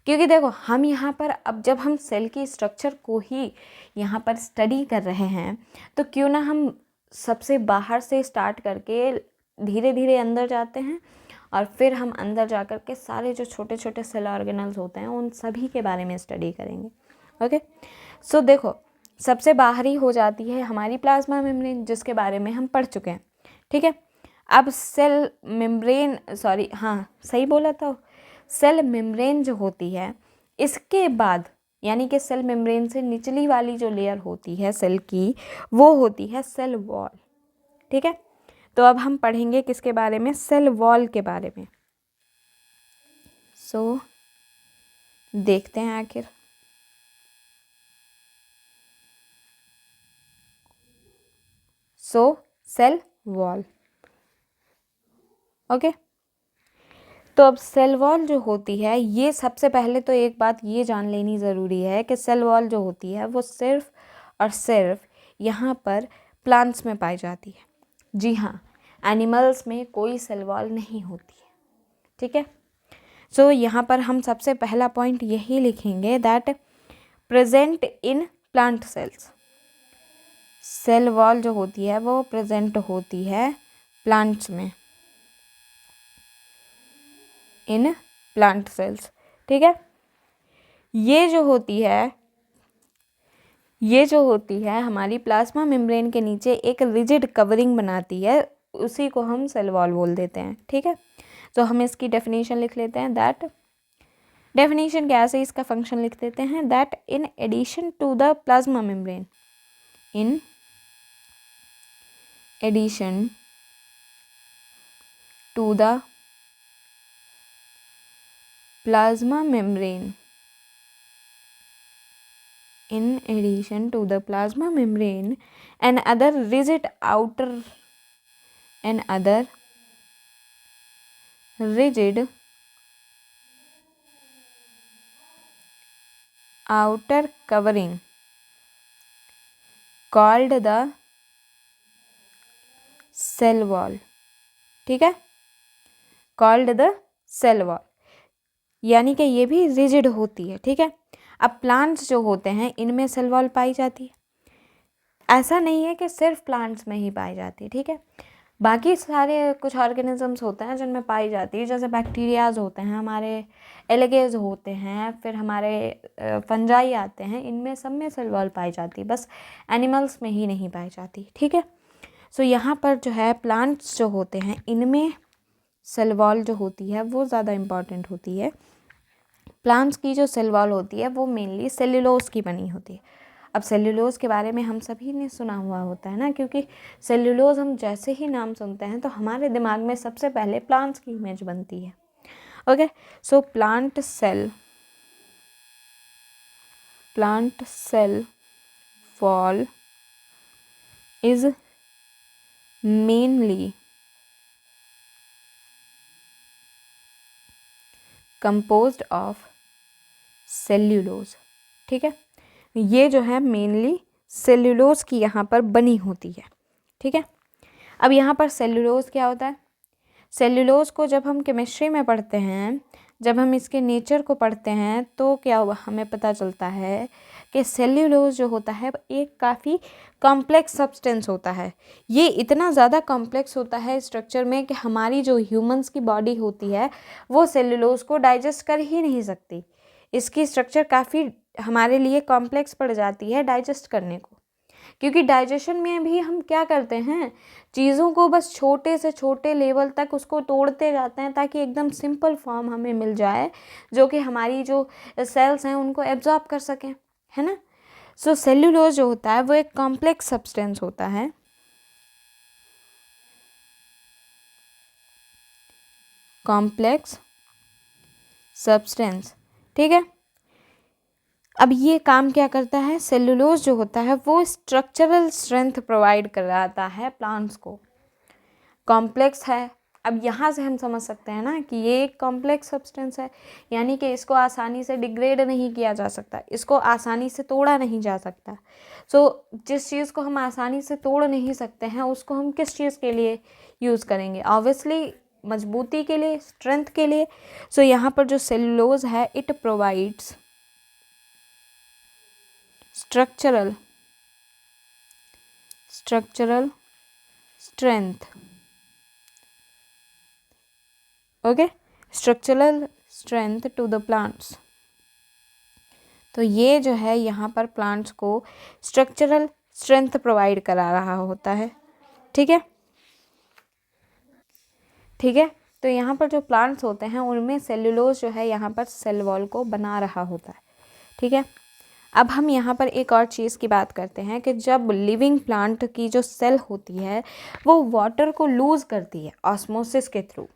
क्योंकि देखो हम यहाँ पर अब जब हम सेल की स्ट्रक्चर को ही यहाँ पर स्टडी कर रहे हैं, तो क्यों ना हम सबसे बाहर से स्टार्ट करके धीरे धीरे अंदर जाते हैं और फिर हम अंदर जा कर के सारे जो छोटे छोटे सेल ऑर्गेनल्स होते हैं उन सभी के बारे में स्टडी करेंगे। ओके, सो देखो सबसे बाहरी हो जाती है हमारी प्लाज्मा मेम्ब्रेन, जिसके बारे में हम पढ़ चुके हैं। ठीक है, अब सेल मेम्ब्रेन, सॉरी हाँ सही बोला था, सेल मेम्ब्रेन जो होती है इसके बाद, यानी कि सेल मेम्ब्रेन से निचली वाली जो लेयर होती है सेल की, वो होती है सेल वॉल। ठीक है, तो अब हम पढ़ेंगे किसके बारे में, सेल वॉल के बारे में। सो देखते हैं आखिर। Cell wall, okay. तो अब सेल वॉल जो होती है, ये सबसे पहले तो एक बात ये जान लेनी ज़रूरी है कि सेल वॉल जो होती है वो सिर्फ और सिर्फ यहाँ पर प्लांट्स में पाई जाती है। जी हाँ, एनिमल्स में कोई सेल वॉल नहीं होती है। ठीक है, सो यहाँ पर हम सबसे पहला पॉइंट यही लिखेंगे that present in plant cells, cell wall जो होती है वो प्रेजेंट होती है प्लांट्स में, इन प्लांट सेल्स। ठीक है, ये जो होती है हमारी प्लाज्मा मेम्ब्रेन के नीचे एक रिजिड कवरिंग बनाती है, उसी को हम सेल वॉल बोल देते हैं। ठीक है, तो हम इसकी डेफिनेशन लिख लेते हैं, दैट डेफिनेशन क्या से इसका फंक्शन लिख देते हैं, that in addition to the plasma membrane, in addition to the plasma membrane, in addition to the plasma membrane and other rigid outer covering called the cell wall। ठीक है, called the cell wall, यानी कि ये भी rigid होती है। ठीक है, अब प्लांट्स जो होते हैं इनमें सेल वॉल पाई जाती है, ऐसा नहीं है कि सिर्फ प्लांट्स में ही पाई जाती है। ठीक है, बाकी सारे कुछ ऑर्गेनिजम्स होते हैं जिनमें पाई जाती है, जैसे बैक्टीरियाज होते हैं हमारे, एलगेज होते हैं, फिर हमारे फंजाई आते हैं, इनमें सब में सेल वॉल पाई जाती है, बस एनिमल्स में ही नहीं पाई जाती। ठीक है, सो यहाँ पर जो है प्लांट्स जो होते हैं इनमें सेल वॉल जो होती है वो ज़्यादा इम्पॉर्टेंट होती है। प्लांट्स की जो सेल वॉल होती है वो मेनली सेल्यूलोज की बनी होती है। अब सेल्यूलोज के बारे में हम सभी ने सुना हुआ होता है ना, क्योंकि सेल्यूलोज हम जैसे ही नाम सुनते हैं तो हमारे दिमाग में सबसे पहले प्लांट्स की इमेज बनती है। Okay, so plant cell wall is mainly composed of cellulose. ठीक है, ये जो है मेनली सेल्यूलोज की यहाँ पर बनी होती है। ठीक है, अब यहाँ पर सेल्यूलोज क्या होता है, सेल्यूलोज को जब हम केमिस्ट्री में पढ़ते हैं, जब हम इसके नेचर को पढ़ते हैं तो क्या हमें पता चलता है कि सेल्यूलोज जो होता है एक काफ़ी कॉम्प्लेक्स सब्सटेंस होता है। ये इतना ज़्यादा कॉम्प्लेक्स होता है स्ट्रक्चर में कि हमारी जो ह्यूमंस की बॉडी होती है वो सेल्यूलोज को डाइजेस्ट कर ही नहीं सकती। इसकी स्ट्रक्चर काफ़ी हमारे लिए कॉम्प्लेक्स पड़ जाती है डाइजेस्ट करने को, क्योंकि डाइजेशन में भी हम क्या करते हैं, चीज़ों को बस छोटे से छोटे लेवल तक उसको तोड़ते जाते हैं ताकि एकदम सिंपल फॉर्म हमें मिल जाए जो कि हमारी जो सेल्स हैं उनको एब्जॉर्ब कर सकें, है ना। सो सेल्यूलोज जो होता है वो एक कॉम्प्लेक्स सब्सटेंस होता है, कॉम्प्लेक्स सब्सटेंस। ठीक है, अब ये काम क्या करता है, सेल्यूलोज जो होता है वो स्ट्रक्चरल स्ट्रेंथ प्रोवाइड कराता है प्लांट्स को। कॉम्प्लेक्स है, अब यहाँ से हम समझ सकते हैं ना कि ये एक कॉम्प्लेक्स सब्सटेंस है, यानी कि इसको आसानी से डिग्रेड नहीं किया जा सकता, इसको आसानी से तोड़ा नहीं जा सकता। सो जिस चीज़ को हम आसानी से तोड़ नहीं सकते हैं उसको हम किस चीज़ के लिए यूज़ करेंगे, ऑब्वियसली मजबूती के लिए, स्ट्रेंथ के लिए। सो यहाँ पर जो सेल्यूलोज है it provides structural strength, okay, structural strength to the plants। तो ये जो है यहाँ पर प्लांट्स को स्ट्रक्चरल स्ट्रेंथ प्रोवाइड करा रहा होता है। ठीक है, ठीक है। तो यहाँ पर जो प्लांट्स होते हैं उनमें सेल्यूलोज जो है यहाँ पर सेल वॉल को बना रहा होता है। ठीक है। अब हम यहाँ पर एक और चीज़ की बात करते हैं कि जब लिविंग प्लांट की जो सेल होती है वो वाटर को लूज़ करती है ऑस्मोसिस के थ्रू।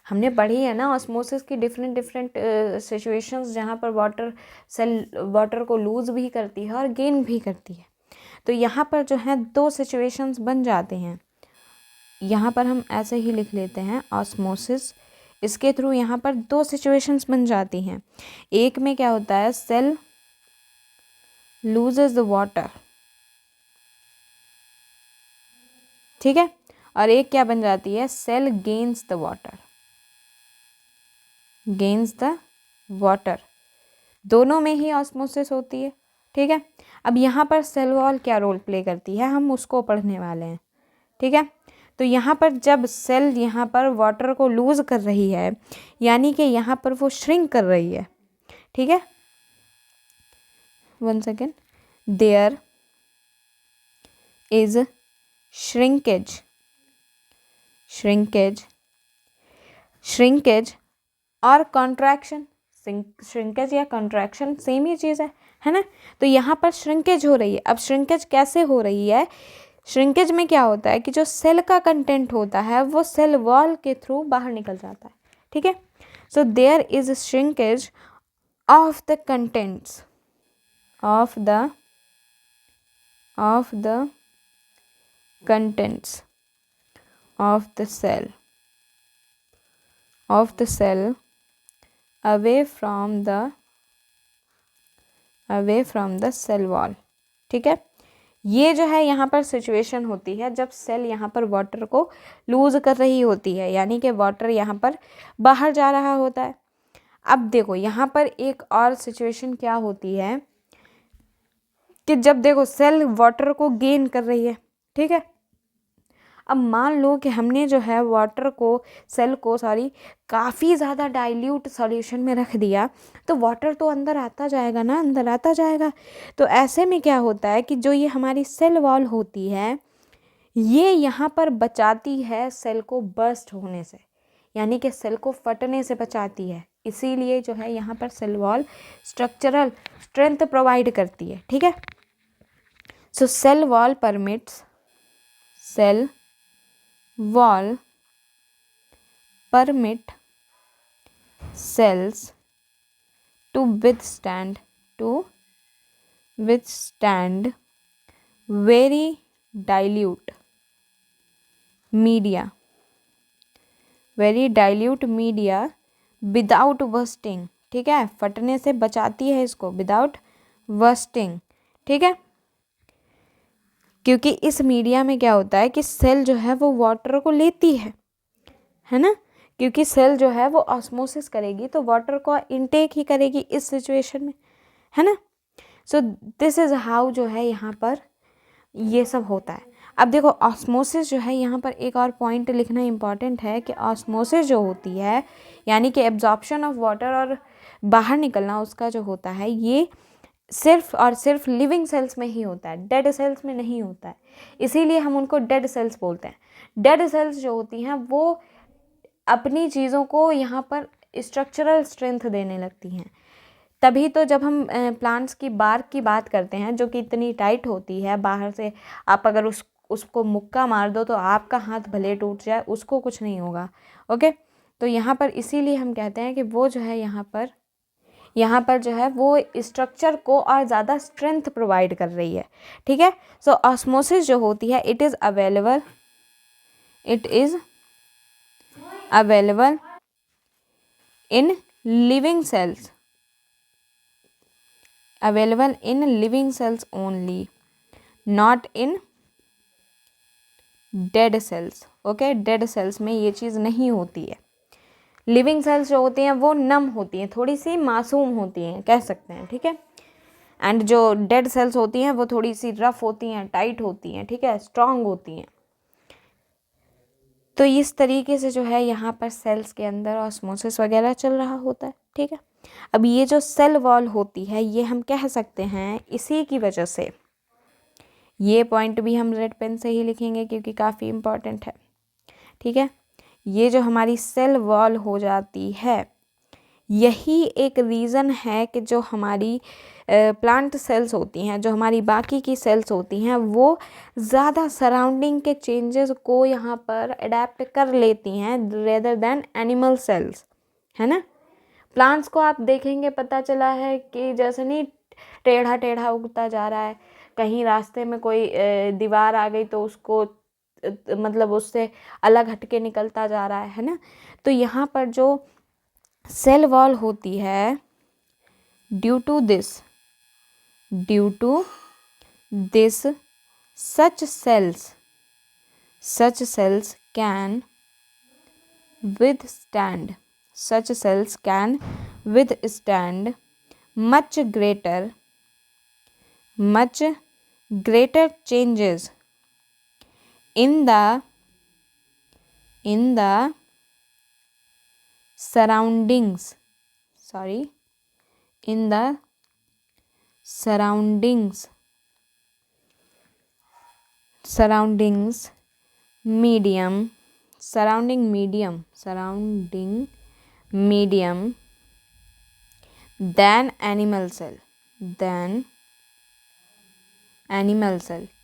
हमने पढ़ी है ना ऑस्मोसिस की डिफरेंट डिफरेंट सिचुएशंस जहाँ पर वाटर को लूज़ भी करती है और गेन भी करती है। तो यहाँ पर जो है दो सिचुएशंस बन जाते हैं। यहाँ पर हम ऐसे ही लिख लेते हैं ऑस्मोसिस, इसके थ्रू यहाँ पर दो सिचुएशंस बन जाती हैं। एक में क्या होता है, सेल लूजेस द वाटर, ठीक है, और एक क्या बन जाती है, cell gains the water, gains the water. दोनों में ही ऑस्मोसिस होती है। ठीक है। अब यहाँ पर सेल वॉल क्या रोल प्ले करती है हम उसको पढ़ने वाले हैं। ठीक है। तो यहाँ पर जब सेल यहाँ पर वाटर को लूज़ कर रही है यानी कि यहाँ पर वो श्रिंक कर रही है। ठीक है, one second, there is shrinkage, shrinkage, shrinkage और कॉन्ट्रैक्शन, श्रिंकेज या कॉन्ट्रैक्शन सेम ही चीज़ है ना। तो यहाँ पर श्रिंकेज हो रही है। अब श्रिंकेज कैसे हो रही है, श्रिंकेज में क्या होता है कि जो सेल का कंटेंट होता है वो सेल वॉल के थ्रू बाहर निकल जाता है। ठीक है। So there is shrinkage of the contents of the contents of the cell away from the cell wall। ठीक है। ये जो है यहाँ पर सिचुएशन होती है जब सेल यहाँ पर वाटर को लूज कर रही होती है यानी कि वाटर यहाँ पर बाहर जा रहा होता है। अब देखो यहाँ पर एक और सिचुएशन क्या होती है कि जब देखो सेल वाटर को गेन कर रही है। ठीक है। अब मान लो कि हमने जो है वाटर को सेल को काफ़ी ज़्यादा डाइल्यूट सॉल्यूशन में रख दिया तो वाटर तो अंदर आता जाएगा ना, अंदर आता जाएगा। तो ऐसे में क्या होता है कि जो ये हमारी सेल वॉल होती है ये यहाँ पर बचाती है सेल को बर्स्ट होने से, यानी कि सेल को फटने से बचाती है। इसीलिए जो है यहाँ पर cell wall structural strength provide करती है। ठीक है। So cell wall permits cells to withstand very dilute media without bursting। ठीक है, फटने से बचाती है इसको विदाउट bursting। ठीक है, क्योंकि इस मीडिया में क्या होता है कि सेल जो है वो वाटर को लेती है ना, क्योंकि सेल जो है वो ऑस्मोसिस करेगी तो वाटर को इनटेक ही करेगी इस सिचुएशन में, है ना। सो दिस इज़ हाउ जो है यहाँ पर ये सब होता है। अब देखो ऑस्मोसिस जो है यहाँ पर एक और पॉइंट लिखना इम्पॉर्टेंट है कि ऑस्मोसिस जो होती है यानी कि एब्जॉर्प्शन ऑफ वाटर और बाहर निकलना उसका जो होता है ये सिर्फ और सिर्फ लिविंग सेल्स में ही होता है, डेड सेल्स में नहीं होता है। इसीलिए हम उनको डेड सेल्स बोलते हैं। डेड सेल्स जो होती हैं वो अपनी चीज़ों को यहाँ पर स्ट्रक्चरल स्ट्रेंथ देने लगती हैं। तभी तो जब हम प्लांट्स की बार्क की बात करते हैं जो कि इतनी टाइट होती है, बाहर से आप अगर उसको मुक्का मार दो तो आपका हाथ भले टूट जाए, उसको कुछ नहीं होगा। ओके, तो यहाँ पर इसीलिए हम कहते हैं कि वो जो है यहाँ पर जो है वो स्ट्रक्चर को और ज़्यादा स्ट्रेंथ प्रोवाइड कर रही है। ठीक है। सो ऑस्मोसिस जो होती है it is available in living cells only, not in dead cells। Okay, dead cells में ये चीज़ नहीं होती है। लिविंग सेल्स जो होती हैं वो नम होती हैं, थोड़ी सी मासूम होती हैं कह सकते हैं। ठीक है। एंड जो डेड सेल्स होती हैं वो थोड़ी सी रफ होती हैं, टाइट होती हैं, ठीक है, स्ट्रांग होती हैं। तो इस तरीके से जो है यहाँ पर सेल्स के अंदर ऑस्मोसिस वगैरह चल रहा होता है। ठीक है। अब ये जो सेल वॉल होती है ये हम कह सकते हैं इसी की वजह से, ये पॉइंट भी हम रेड पेन से ही लिखेंगे क्योंकि काफ़ी इम्पॉर्टेंट है। ठीक है। ये जो हमारी सेल वॉल हो जाती है, यही एक रीज़न है कि जो हमारी प्लांट सेल्स होती हैं, जो हमारी बाकी की सेल्स होती हैं, वो ज़्यादा सराउंडिंग के चेंजेस को यहाँ पर अडेप्ट कर लेती हैं रेदर देन एनिमल सेल्स, है ना। प्लांट्स को आप देखेंगे, पता चला है कि जैसे नहीं टेढ़ा टेढ़ा उगता जा रहा है, कहीं रास्ते में कोई दीवार आ गई तो उसको मतलब उससे अलग हटके निकलता जा रहा है ना। तो यहाँ पर जो सेल वॉल होती है, due to this such cells can withstand much greater changes in the surroundings medium than animal cell,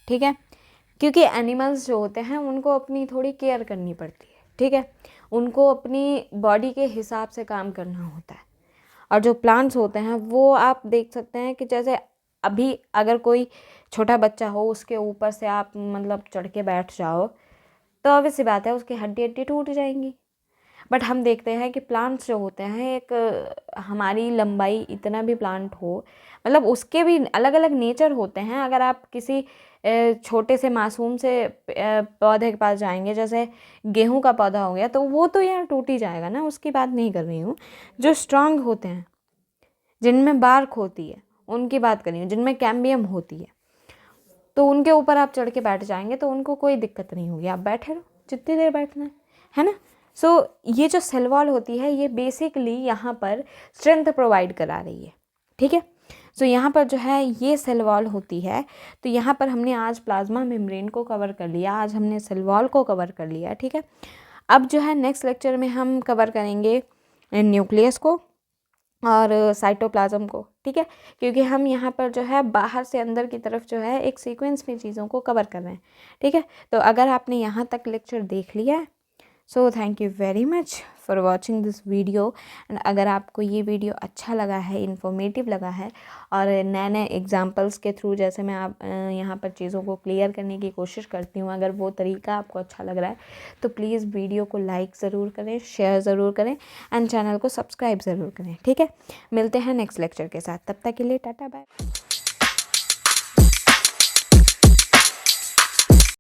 ठीक है। क्योंकि एनिमल्स जो होते हैं उनको अपनी थोड़ी केयर करनी पड़ती है, ठीक है, उनको अपनी बॉडी के हिसाब से काम करना होता है। और जो प्लांट्स होते हैं वो आप देख सकते हैं कि जैसे अभी अगर कोई छोटा बच्चा हो, उसके ऊपर से आप मतलब चढ़ के बैठ जाओ तो ऑब्वियस सी बात है उसकी हड्डी टूट जाएंगी। बट हम देखते हैं कि प्लांट्स जो होते हैं, एक हमारी लंबाई इतना भी प्लांट हो, मतलब उसके भी अलग अलग नेचर होते हैं। अगर आप किसी छोटे से मासूम से पौधे के पास जाएंगे, जैसे गेहूं का पौधा हो गया, तो वो तो यार टूट ही जाएगा ना, उसकी बात नहीं कर रही हूँ। जो स्ट्रांग होते हैं, जिनमें बार्क होती है, उनकी बात कर रही हूँ, जिनमें कैम्बियम होती है, तो उनके ऊपर आप चढ़ के बैठ जाएंगे तो उनको कोई दिक्कत नहीं होगी, आप बैठे रहो जितनी देर बैठना है ना। सो ये जो सेल वॉल होती है, ये बेसिकली यहाँ पर स्ट्रेंथ प्रोवाइड करा रही है, ठीक है। सो यहाँ पर जो है ये सेल वॉल होती है। तो यहाँ पर हमने आज प्लाज्मा मेम्ब्रेन को कवर कर लिया, आज हमने सेल वॉल को कवर कर लिया, ठीक है। अब जो है नेक्स्ट लेक्चर में हम कवर करेंगे न्यूक्लियस को और साइटोप्लाज्म को, ठीक है, क्योंकि हम यहाँ पर जो है बाहर से अंदर की तरफ जो है एक सीक्वेंस में चीज़ों को कवर कर रहे हैं, ठीक है। तो अगर आपने यहाँ तक लेक्चर देख लिया है, so thank you very much for watching this video. And अगर आपको ये वीडियो अच्छा लगा है, इन्फॉर्मेटिव लगा है, और नए नए एग्जांपल्स के थ्रू जैसे मैं आप यहाँ पर चीज़ों को क्लियर करने की कोशिश करती हूँ, अगर वो तरीका आपको अच्छा लग रहा है तो प्लीज़ वीडियो को लाइक ज़रूर करें, शेयर ज़रूर करें एंड चैनल को सब्सक्राइब ज़रूर करें, ठीक है। मिलते हैं नेक्स्ट लेक्चर के साथ, तब तक के लिए टाटा बाय।